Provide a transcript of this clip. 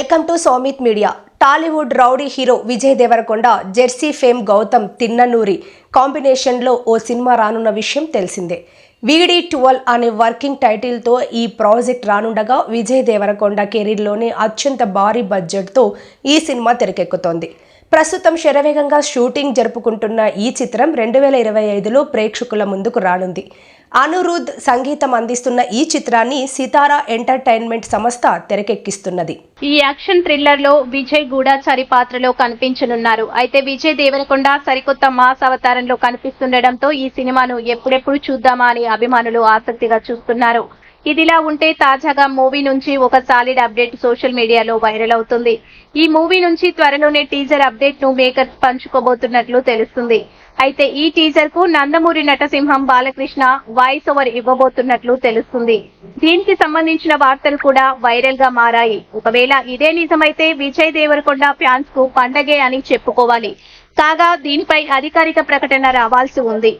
Welcome to Soumith media. Tollywood rowdy hero Vijay Deverakonda, Jersey fame Gowtam Tinnanuri కాంబినేషన్లో ఓ cinema రానున్న విషయం తెలిసిందే. VD12 అనే వర్కింగ్ టైటిల్తో ఈ ప్రాజెక్ట్ రానుండగా విజయ్ దేవరకొండ కెరీర్లోనే అత్యంత భారీ బడ్జెట్తో ఈ సినిమా తెరకెక్కుతోంది. ప్రస్తుతం శరవేగంగా షూటింగ్ జరుపుకుంటున్న ఈ చిత్రం 2025లో ప్రేక్షకుల ముందుకు రానుంది. అనిరుద్ సంగీతం అందిస్తున్న ఈ చిత్రాన్ని సితారా ఎంటర్టైన్మెంట్ సంస్థ తెరకెక్కిస్తున్నది. ఈ యాక్షన్ థ్రిల్లర్ లో విజయ్ గూఢచారి పాత్రలో కనిపించనున్నారు. అయితే విజయ్ దేవరకొండ సరికొత్త మాస్ అవతారంలో కనిపిస్తుండటంతో ఈ సినిమాను ఎప్పుడెప్పుడు చూద్దామా అని అభిమానులు ఆసక్తిగా చూస్తున్నారు. ఇదిలా ఉంటే తాజాగా మూవీ నుంచి ఒక సాలిడ్ అప్డేట్ సోషల్ మీడియాలో వైరల్ అవుతుంది. ఈ మూవీ నుంచి త్వరలోనే టీజర్ అప్డేట్ ను మేకర్స్ పంచుకోబోతున్నట్లు తెలుస్తుంది. అయితే ఈ టీజర్ కు నందమూరి నటసింహం బాలకృష్ణ వాయిస్ ఓవర్ ఇవ్వబోతున్నట్లు తెలుస్తుంది. దీనికి సంబంధించిన వార్తలు కూడా వైరల్ గా మారాయి. ఒకవేళ ఇదే నిజమైతే విజయ్ దేవరకొండ ఫ్యాన్స్ కు పండగే అని చెప్పుకోవాలి. కాగా దీనిపై అధికారిక ప్రకటన రావాల్సి ఉంది.